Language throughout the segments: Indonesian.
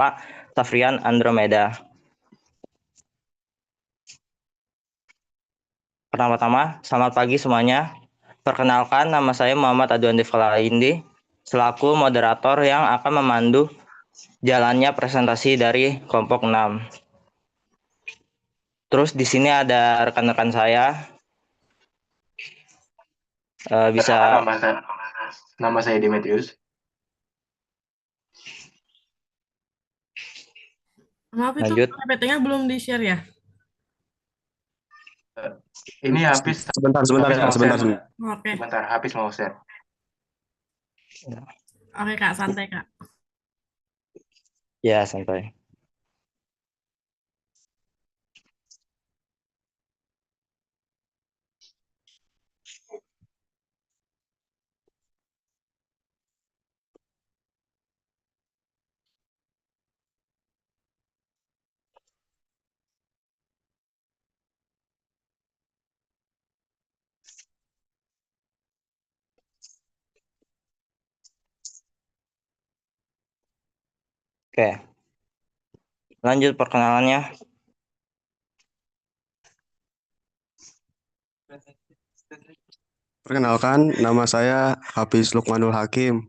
Pak Safrian Andromeda. Pertama-tama, selamat pagi semuanya. Perkenalkan, nama saya Muhammad Adwan Devkalaindi, selaku moderator yang akan memandu jalannya presentasi dari kelompok 6. Terus di sini ada rekan-rekan saya. Bisa Nama saya Demetrius. Maaf itu lanjut. PPT-nya belum di-share ya? Ini Hafiz. Sebentar. Oke. Sebentar, Hafiz mau share. Oke Kak, santai Kak. Ya, santai. Oke. Lanjut perkenalannya. Perkenalkan, nama saya Hafiz Lukmanul Hakim.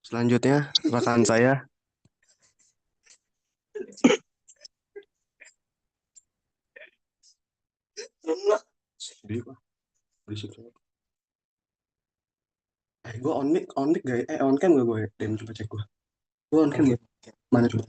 Selanjutnya, rekan saya. Gue on mic gak? On cam gak gue? Dan coba cek gue. Gue on cam gak? Mana coba?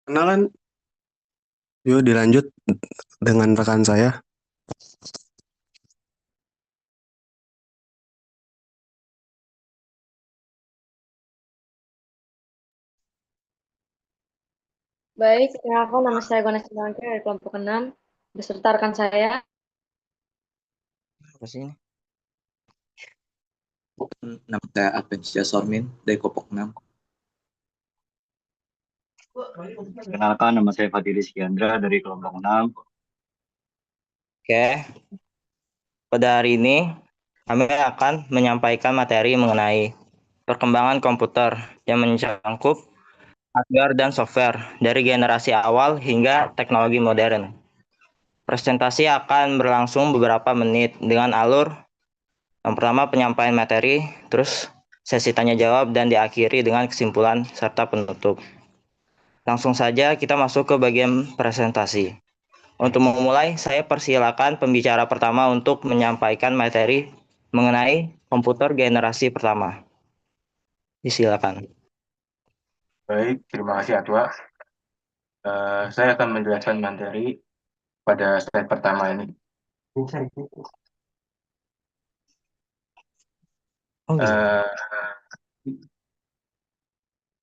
Kenalan. Yuk dilanjut dengan rekan saya. Baik, perkenalkan nama saya Gona Simanke dari kelompok 6, beserta rekan saya. Apa sih ini? Nama saya Advensia Sormin dari kelompok 6. Kenalkan, nama saya Fadili Skiandra dari kelompok 6. Oke. Pada hari ini, kami akan menyampaikan materi mengenai perkembangan komputer yang mencangkup hardware dan software dari generasi awal hingga teknologi modern. Presentasi akan berlangsung beberapa menit dengan alur yang pertama penyampaian materi, terus sesi tanya jawab, dan diakhiri dengan kesimpulan serta penutup. Langsung saja kita masuk ke bagian presentasi. Untuk memulai, saya persilakan pembicara pertama untuk menyampaikan materi mengenai komputer generasi pertama. Disilakan. Baik, terima kasih Atwa. Saya akan menjelaskan materi pada slide pertama ini.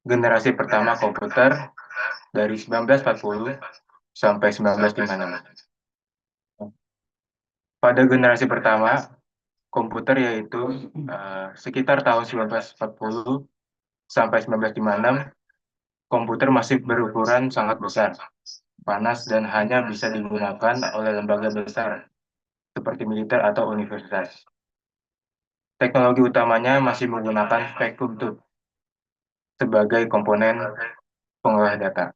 Generasi pertama komputer dari 1940 sampai 1956. Pada generasi pertama komputer yaitu sekitar tahun 1940 sampai 1956, komputer masih berukuran sangat besar, panas, dan hanya bisa digunakan oleh lembaga besar seperti militer atau universitas. Teknologi utamanya masih menggunakan vacuum tube sebagai komponen pengolah data.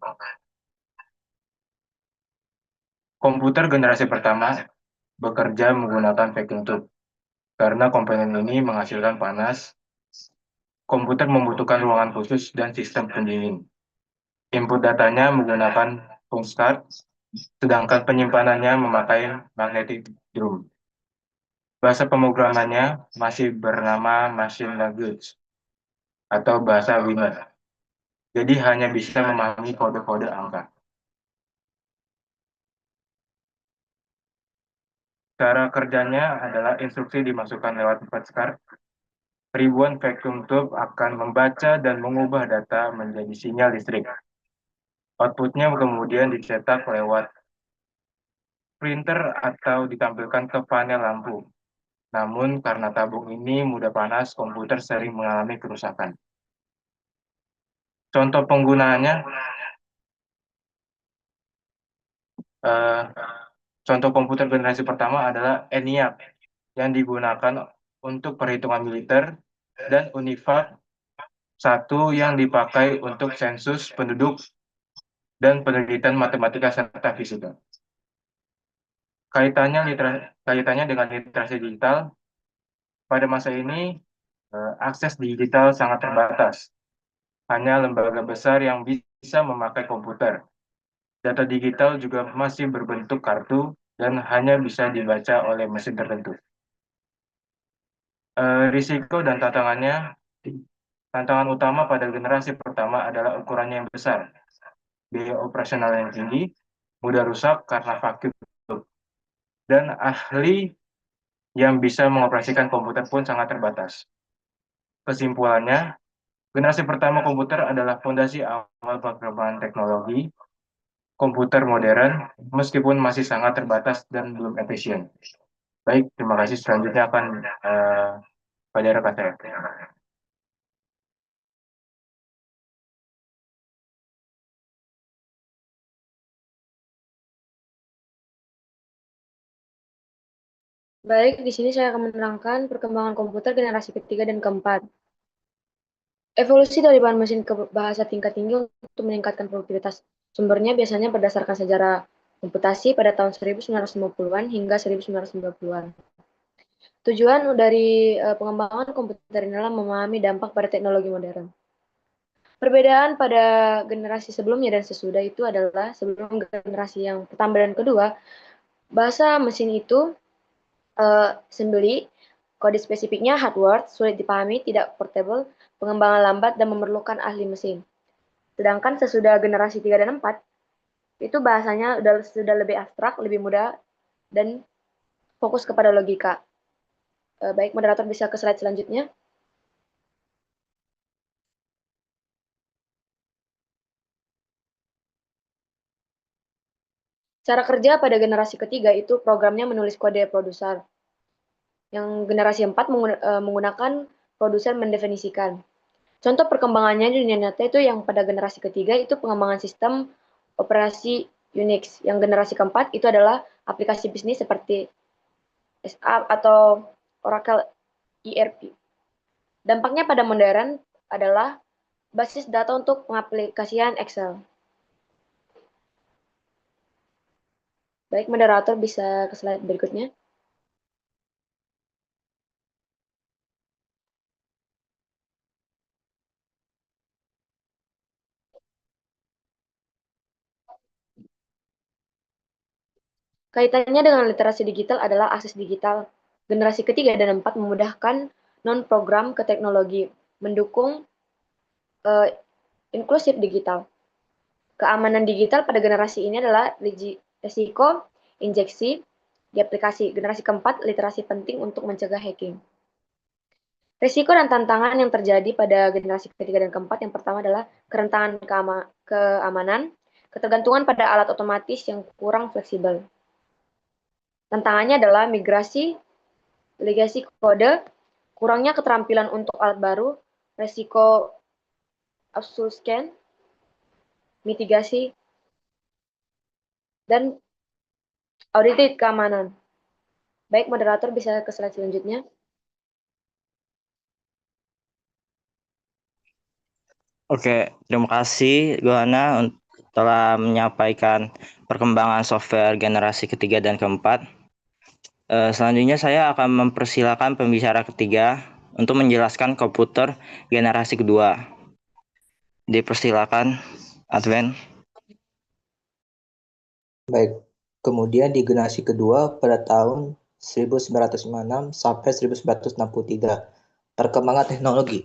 Komputer generasi pertama bekerja menggunakan vacuum tube. Karena komponen ini menghasilkan panas, komputer membutuhkan ruangan khusus dan sistem pendingin. Input datanya menggunakan punch card, sedangkan penyimpanannya memakai magnetic drum. Bahasa pemrogramannya masih bernama machine language atau bahasa Wiener. Jadi hanya bisa memahami kode-kode angka. Cara kerjanya adalah instruksi dimasukkan lewat punch card. Ribuan vacuum tube akan membaca dan mengubah data menjadi sinyal listrik. Outputnya kemudian dicetak lewat printer atau ditampilkan ke panel lampu. Namun karena tabung ini mudah panas, komputer sering mengalami kerusakan. Contoh penggunaannya, eh, contoh komputer generasi pertama adalah ENIAC yang digunakan untuk perhitungan militer dan UNIVAC 1 yang dipakai untuk sensus penduduk dan penelitian matematika serta fisika. Kaitannya dengan literasi digital, pada masa ini akses digital sangat terbatas. Hanya lembaga besar yang bisa memakai komputer. Data digital juga masih berbentuk kartu dan hanya bisa dibaca oleh mesin tertentu. Risiko dan tantangan utama pada generasi pertama adalah ukurannya yang besar, biaya operasional yang tinggi, mudah rusak karena vakum, dan ahli yang bisa mengoperasikan komputer pun sangat terbatas. Kesimpulannya, generasi pertama komputer adalah fondasi awal perkembangan teknologi komputer modern, meskipun masih sangat terbatas dan belum efisien. Baik, terima kasih. Selanjutnya akan pada rekan saya. Baik, di sini saya akan menerangkan perkembangan komputer generasi ketiga dan keempat. Evolusi dari bahan mesin ke bahasa tingkat tinggi untuk meningkatkan produktivitas sumbernya biasanya berdasarkan sejarah komputasi pada tahun 1950-an hingga 1990-an. Tujuan dari pengembangan komputer ini adalah memahami dampak pada teknologi modern. Perbedaan pada generasi sebelumnya dan sesudah itu adalah sebelum generasi yang pertama dan kedua, bahasa mesin itu sembeli, kode spesifiknya hardware, sulit dipahami, tidak portable, pengembangan lambat, dan memerlukan ahli mesin. Sedangkan sesudah generasi 3 dan 4, itu bahasanya sudah lebih abstrak, lebih mudah, dan fokus kepada logika. Baik, moderator bisa ke slide selanjutnya. Cara kerja pada generasi ketiga itu programnya menulis kode produser. Yang generasi 4 menggunakan produser mendefinisikan. Contoh perkembangannya di dunia nyata itu yang pada generasi ketiga itu pengembangan sistem operasi Unix. Yang generasi keempat itu adalah aplikasi bisnis seperti SAP atau Oracle ERP. Dampaknya pada modern adalah basis data untuk pengaplikasian Excel. Baik, moderator bisa ke slide berikutnya. Kaitannya dengan literasi digital adalah akses digital. Generasi ketiga dan empat memudahkan non-program ke teknologi, mendukung inklusif digital. Keamanan digital pada generasi ini adalah risiko injeksi di aplikasi. Generasi keempat, literasi penting untuk mencegah hacking. Risiko dan tantangan yang terjadi pada generasi ketiga dan keempat yang pertama adalah kerentanan keamanan, ketergantungan pada alat otomatis yang kurang fleksibel. Tantangannya adalah migrasi, legasi kode, kurangnya keterampilan untuk alat baru, resiko obfuscation, mitigasi, dan audit keamanan. Baik, moderator bisa ke slide selanjutnya. Oke, terima kasih Gohana telah menyampaikan perkembangan software generasi ketiga dan keempat. Selanjutnya saya akan mempersilakan pembicara ketiga untuk menjelaskan komputer generasi kedua. Dipersilakan, Adven. Baik, kemudian di generasi kedua pada tahun 1956 sampai 1963, perkembangan teknologi.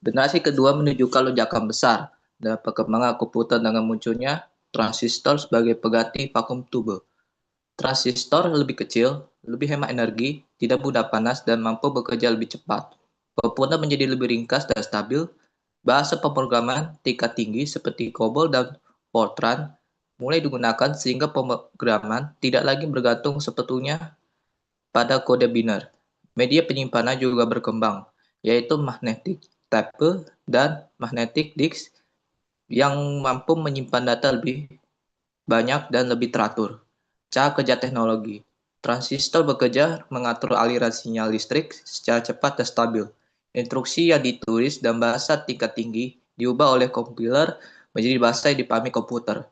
Generasi kedua menunjukkan lonjakan besar dalam perkembangan komputer dengan munculnya transistor sebagai pengganti vakum tube. Transistor lebih kecil, lebih hemat energi, tidak mudah panas, dan mampu bekerja lebih cepat. Komputer menjadi lebih ringkas dan stabil. Bahasa pemrograman tingkat tinggi seperti COBOL dan Fortran mulai digunakan sehingga pemrograman tidak lagi bergantung sepenuhnya pada kode biner. Media penyimpanan juga berkembang, yaitu magnetic tape dan magnetic disk yang mampu menyimpan data lebih banyak dan lebih teratur. Cara kerja teknologi. Transistor bekerja mengatur aliran sinyal listrik secara cepat dan stabil. Instruksi yang ditulis dan bahasa tingkat tinggi diubah oleh kompiler menjadi bahasa yang dipahami komputer.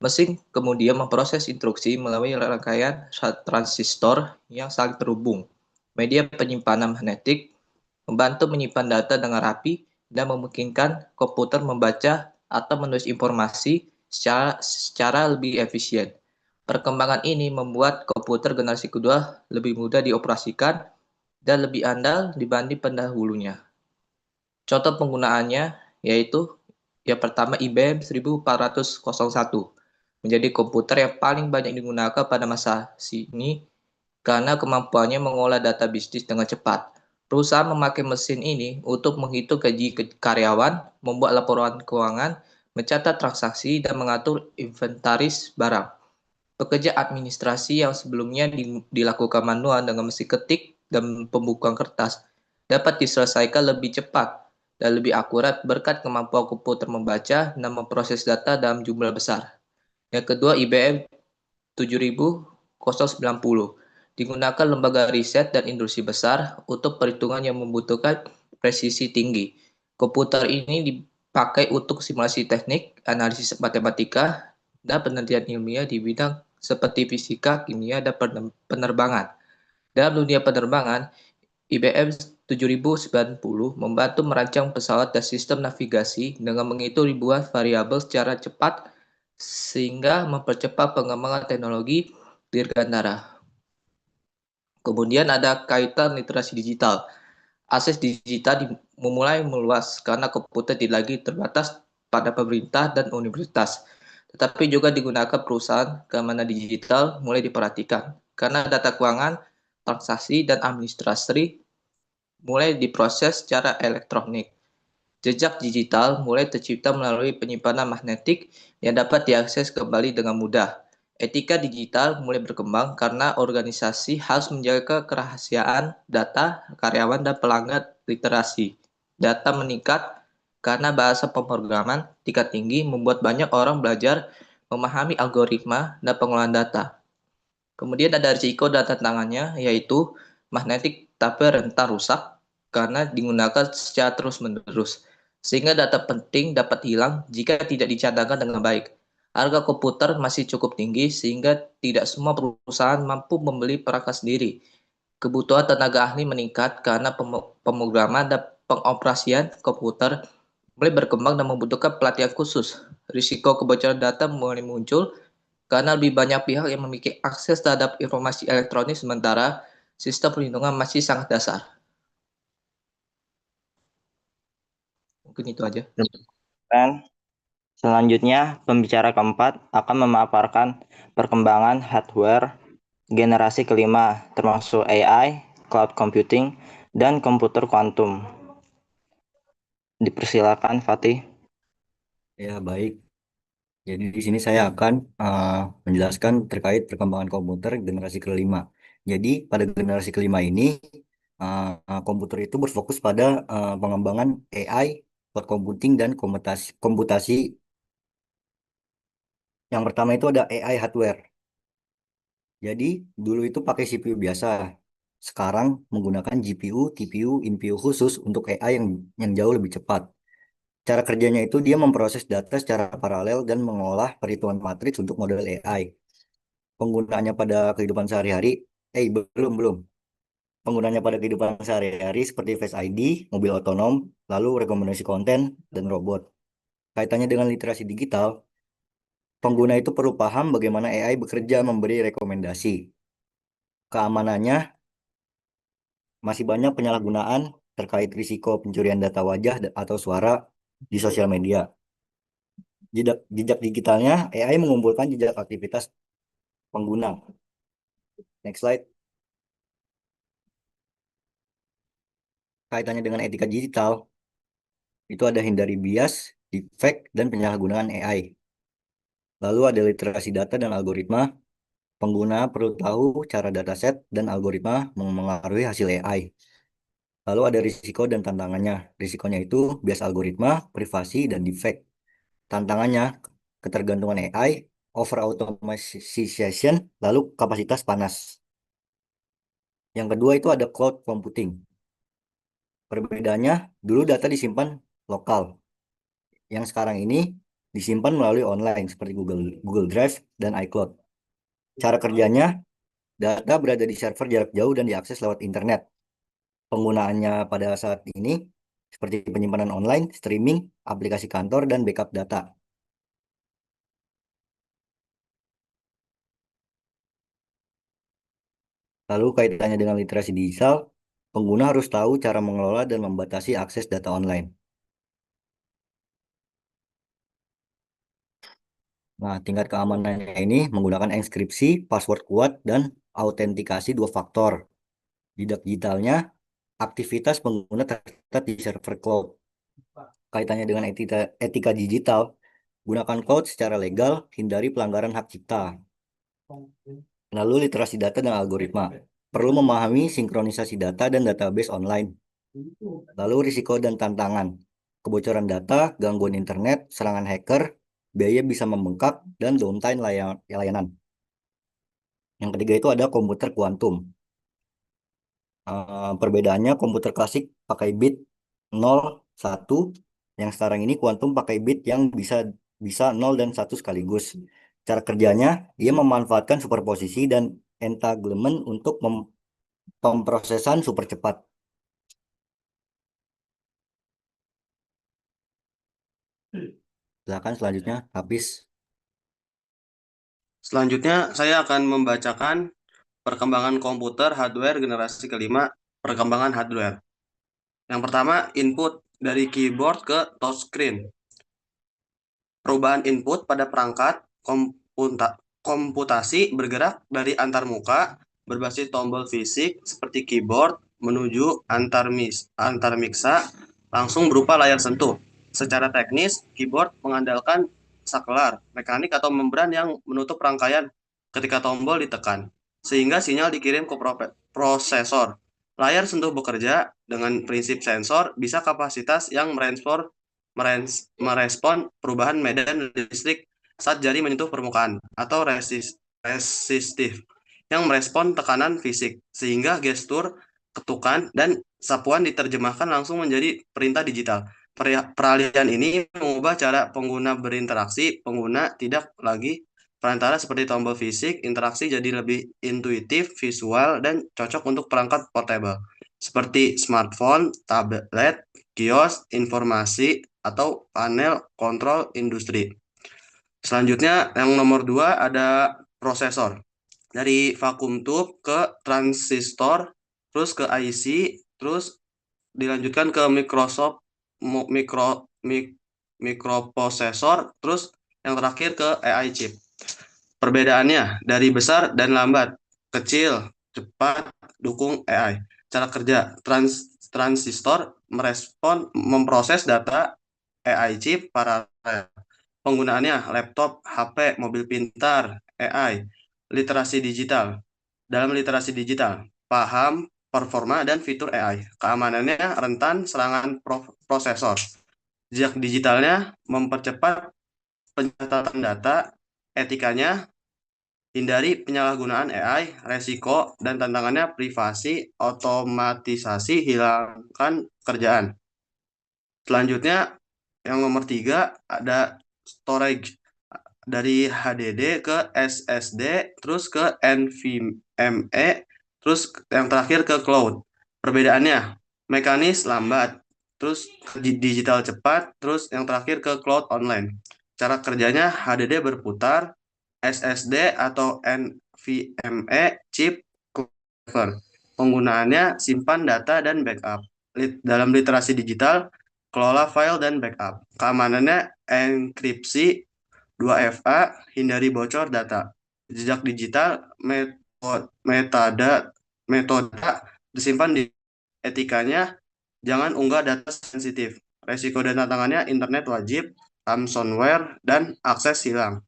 Mesin kemudian memproses instruksi melalui rangkaian transistor yang saling terhubung. Media penyimpanan magnetik membantu menyimpan data dengan rapi dan memungkinkan komputer membaca atau menulis informasi secara lebih efisien. Perkembangan ini membuat komputer generasi kedua lebih mudah dioperasikan dan lebih andal dibanding pendahulunya. Contoh penggunaannya yaitu yang pertama IBM 1401 menjadi komputer yang paling banyak digunakan pada masa ini karena kemampuannya mengolah data bisnis dengan cepat. Perusahaan memakai mesin ini untuk menghitung gaji karyawan, membuat laporan keuangan, mencatat transaksi, dan mengatur inventaris barang. Pekerja administrasi yang sebelumnya dilakukan manual dengan mesin ketik dan pembukuan kertas dapat diselesaikan lebih cepat dan lebih akurat berkat kemampuan komputer membaca dan memproses data dalam jumlah besar. Yang kedua, IBM 7090 digunakan lembaga riset dan industri besar untuk perhitungan yang membutuhkan presisi tinggi. Komputer ini dipakai untuk simulasi teknik, analisis matematika, dan penelitian ilmiah di bidang seperti fisika, kimia, dan penerbangan. Dalam dunia penerbangan, IBM 7090 membantu merancang pesawat dan sistem navigasi dengan menghitung ribuan variabel secara cepat sehingga mempercepat pengembangan teknologi dirgantara. Kemudian ada kaitan literasi digital. Akses digital memulai meluas karena komputer tidak lagi terbatas pada pemerintah dan universitas, tetapi juga digunakan perusahaan. Keamanan digital mulai diperhatikan karena data keuangan, transaksi, dan administrasi mulai diproses secara elektronik. Jejak digital mulai tercipta melalui penyimpanan magnetik yang dapat diakses kembali dengan mudah. Etika digital mulai berkembang karena organisasi harus menjaga kerahasiaan data karyawan dan pelanggan literasi. Data meningkat karena bahasa pemrograman tingkat tinggi membuat banyak orang belajar memahami algoritma dan pengolahan data. Kemudian ada risiko dan tantangannya, yaitu magnetik tapi rentan rusak karena digunakan secara terus-menerus, sehingga data penting dapat hilang jika tidak dicadangkan dengan baik. Harga komputer masih cukup tinggi sehingga tidak semua perusahaan mampu membeli perangkat sendiri. Kebutuhan tenaga ahli meningkat karena pemrograman dan pengoperasian komputer mulai berkembang dan membutuhkan pelatihan khusus. Risiko kebocoran data mulai muncul karena lebih banyak pihak yang memiliki akses terhadap informasi elektronik sementara sistem perlindungan masih sangat dasar. Mungkin itu aja. Dan selanjutnya, pembicara keempat akan memaparkan perkembangan hardware generasi kelima, termasuk AI, cloud computing, dan komputer kuantum. Dipersilakan, Fatih. Ya, baik. Jadi di sini saya akan menjelaskan terkait perkembangan komputer generasi kelima. Jadi pada generasi kelima ini komputer itu berfokus pada pengembangan AI, cloud computing dan komputasi. Yang pertama itu ada AI hardware. Jadi dulu itu pakai CPU biasa. Sekarang menggunakan GPU, TPU, NPU khusus untuk AI yang jauh lebih cepat. Cara kerjanya itu dia memproses data secara paralel dan mengolah perhitungan matriks untuk model AI. Penggunaannya pada kehidupan sehari-hari, belum, belum. Penggunaannya pada kehidupan sehari-hari seperti Face ID, mobil otonom, lalu rekomendasi konten, dan robot. Kaitannya dengan literasi digital, pengguna itu perlu paham bagaimana AI bekerja memberi rekomendasi. Keamanannya, masih banyak penyalahgunaan terkait risiko pencurian data wajah atau suara di sosial media. Jejak digitalnya, AI mengumpulkan jejak aktivitas pengguna. Next slide. Kaitannya dengan etika digital, itu ada hindari bias, deepfake, dan penyalahgunaan AI. Lalu ada literasi data dan algoritma. Pengguna perlu tahu cara dataset dan algoritma mempengaruhi hasil AI. Lalu ada risiko dan tantangannya. Risikonya itu bias algoritma, privasi, dan defect. Tantangannya, ketergantungan AI, over automation, lalu kapasitas panas. Yang kedua itu ada cloud computing. Perbedaannya, dulu data disimpan lokal. Yang sekarang ini disimpan melalui online seperti Google Drive dan iCloud. Cara kerjanya, data berada di server jarak jauh dan diakses lewat internet. Penggunaannya pada saat ini seperti penyimpanan online, streaming, aplikasi kantor, dan backup data. Lalu kaitannya dengan literasi digital, pengguna harus tahu cara mengelola dan membatasi akses data online. Nah, tingkat keamanannya ini menggunakan enkripsi, password kuat, dan autentikasi dua faktor. Digitalnya, aktivitas pengguna tercatat di server cloud. Kaitannya dengan etika digital, gunakan cloud secara legal, hindari pelanggaran hak cipta. Lalu literasi data dan algoritma. Perlu memahami sinkronisasi data dan database online. Lalu risiko dan tantangan. Kebocoran data, gangguan internet, serangan hacker, biaya bisa membengkak, dan downtime layanan. Yang ketiga itu ada komputer kuantum. Perbedaannya komputer klasik pakai bit 0, 1. Yang sekarang ini kuantum pakai bit yang bisa bisa 0 dan 1 sekaligus. Cara kerjanya, dia memanfaatkan superposisi dan entanglement untuk pemrosesan super cepat. Silakan selanjutnya, habis. Selanjutnya, saya akan membacakan perkembangan komputer hardware generasi kelima, perkembangan hardware. Yang pertama, input dari keyboard ke touchscreen. Perubahan input pada perangkat komputasi bergerak dari antarmuka berbasis tombol fisik seperti keyboard menuju antarmiksa langsung berupa layar sentuh. Secara teknis, keyboard mengandalkan saklar, mekanik atau membran yang menutup rangkaian ketika tombol ditekan, sehingga sinyal dikirim ke prosesor. Layar sentuh bekerja dengan prinsip sensor bisa kapasitas yang merespon perubahan medan listrik saat jari menyentuh permukaan atau resistif yang merespon tekanan fisik, sehingga gestur, ketukan, dan sapuan diterjemahkan langsung menjadi perintah digital. Peralihan ini mengubah cara pengguna berinteraksi. Pengguna tidak lagi perantara seperti tombol fisik. Interaksi jadi lebih intuitif, visual, dan cocok untuk perangkat portable seperti smartphone, tablet, kios, informasi, atau panel kontrol industri. Selanjutnya, yang nomor 2 ada prosesor. Dari vacuum tube ke transistor, terus ke IC, terus dilanjutkan ke mikroprosesor, terus yang terakhir ke AI chip. Perbedaannya dari besar dan lambat, kecil, cepat, dukung AI. Cara kerja transistor memproses data, AI chip paralel. Penggunaannya laptop, HP, mobil pintar, AI. Literasi digital. Dalam literasi digital, paham performa dan fitur AI. Keamanannya rentan serangan prosesor. Jejak digitalnya mempercepat pencatatan data. Etikanya hindari penyalahgunaan AI, resiko dan tantangannya privasi, otomatisasi, hilangkan pekerjaan. Selanjutnya, yang nomor 3 ada storage. Dari HDD ke SSD, terus ke NVMe, terus yang terakhir ke cloud. Perbedaannya, mekanis lambat, terus digital cepat, terus yang terakhir ke cloud online. Cara kerjanya HDD berputar, SSD atau NVMe chip clever. Penggunaannya simpan data dan backup. Dalam literasi digital, kelola file dan backup. Keamanannya enkripsi 2FA, hindari bocor data. Jejak digital, metode disimpan di etikanya, jangan unggah data sensitif. Resiko dan tantangannya internet wajib, ransomware, dan akses hilang.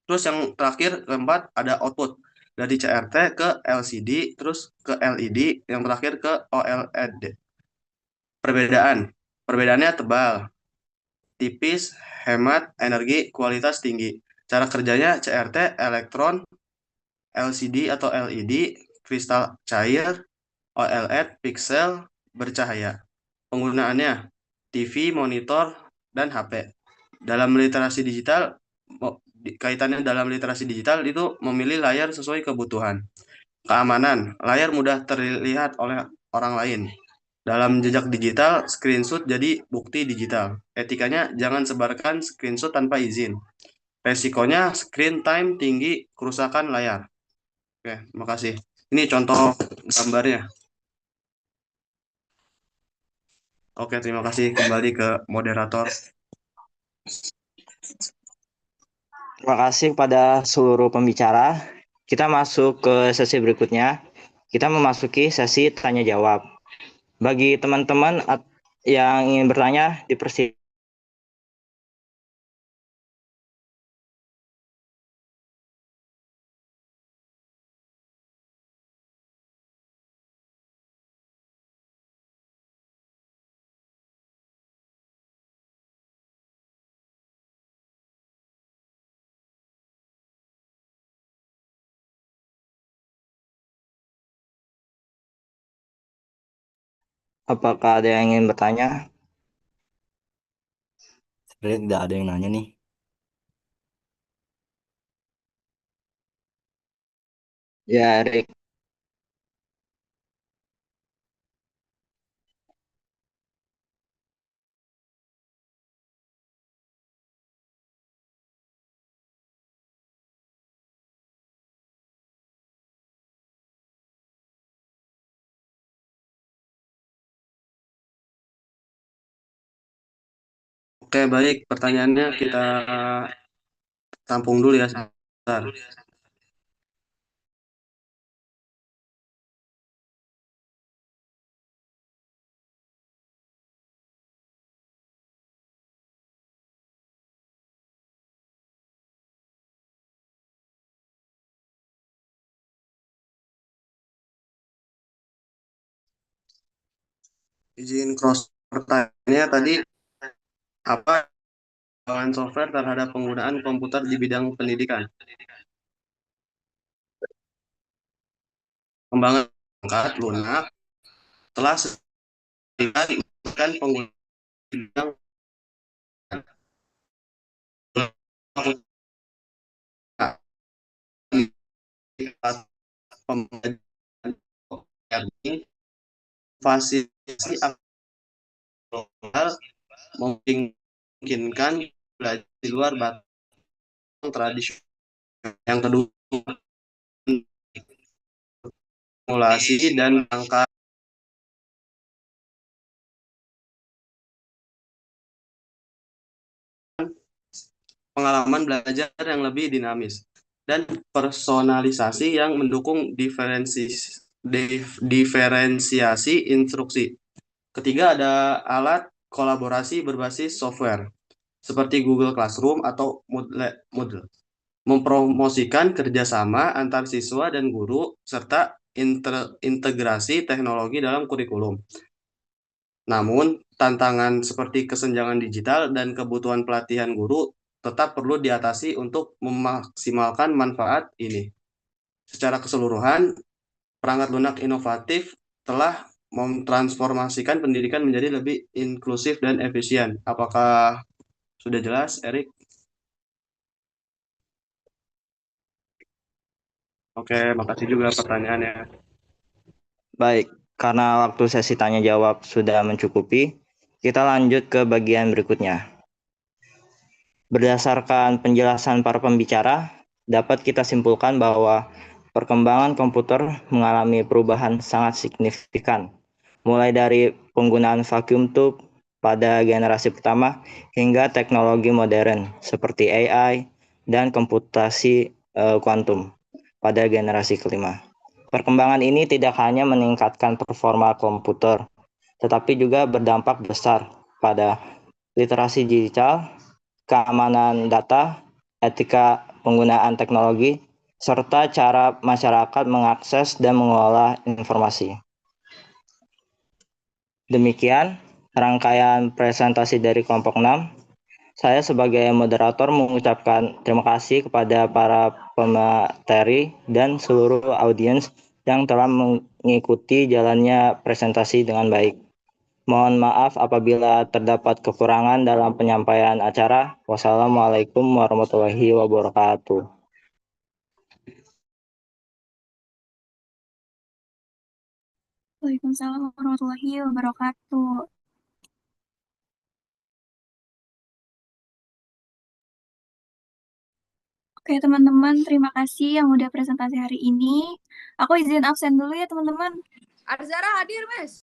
Terus yang terakhir keempat ada output dari CRT ke LCD, terus ke LED, yang terakhir ke OLED. Perbedaannya tebal, tipis, hemat energi, kualitas tinggi. Cara kerjanya CRT elektron, LCD atau LED kristal cair, OLED pixel bercahaya. Penggunaannya TV, monitor, dan HP. Dalam literasi digital, kaitannya dalam literasi digital itu memilih layar sesuai kebutuhan. Keamanan, layar mudah terlihat oleh orang lain. Dalam jejak digital, screenshot jadi bukti digital. Etikanya, jangan sebarkan screenshot tanpa izin. Resikonya, screen time tinggi, kerusakan layar. Oke, makasih. Ini contoh gambarnya. Oke, terima kasih. Kembali ke moderator. Terima kasih kepada seluruh pembicara. Kita masuk ke sesi berikutnya. Kita memasuki sesi tanya jawab. Bagi teman-teman yang ingin bertanya, dipersilakan. Apakah ada yang ingin bertanya? Sebenarnya tidak ada yang nanya nih. Ya, Erik. Oke, baik. Pertanyaannya kita tampung dulu ya. Sebentar. Izin cross pertanyaannya tadi apa pengembangan software terhadap penggunaan komputer di bidang pendidikan? Pengembangan perangkat lunak telah dilakukan penggunaan di bidang pembelajaran fasilitasi aktual memungkinkan belajar di luar batas tradisional. Yang kedua, simulasi dan angka pengalaman belajar yang lebih dinamis dan personalisasi yang mendukung diferensiasi instruksi. Ketiga, ada alat kolaborasi berbasis software seperti Google Classroom atau Moodle, mempromosikan kerjasama antar siswa dan guru serta integrasi teknologi dalam kurikulum. Namun, tantangan seperti kesenjangan digital dan kebutuhan pelatihan guru tetap perlu diatasi untuk memaksimalkan manfaat ini. Secara keseluruhan, perangkat lunak inovatif telah mentransformasikan pendidikan menjadi lebih inklusif dan efisien. Apakah sudah jelas, Erik? Oke, makasih juga pertanyaannya. Baik, karena waktu sesi tanya jawab sudah mencukupi, kita lanjut ke bagian berikutnya. Berdasarkan penjelasan para pembicara, dapat kita simpulkan bahwa perkembangan komputer mengalami perubahan sangat signifikan, mulai dari penggunaan vacuum tube pada generasi pertama hingga teknologi modern seperti AI dan komputasi kuantum pada generasi kelima. Perkembangan ini tidak hanya meningkatkan performa komputer, tetapi juga berdampak besar pada literasi digital, keamanan data, etika penggunaan teknologi, serta cara masyarakat mengakses dan mengelola informasi. Demikian rangkaian presentasi dari kelompok 6. Saya sebagai moderator mengucapkan terima kasih kepada para pemateri dan seluruh audiens yang telah mengikuti jalannya presentasi dengan baik. Mohon maaf apabila terdapat kekurangan dalam penyampaian acara. Wassalamualaikum warahmatullahi wabarakatuh. Waalaikumsalam warahmatullahi wabarakatuh. Oke, teman-teman, terima kasih yang udah presentasi hari ini. Aku izin absen dulu ya, teman-teman. Arzara hadir, Mas.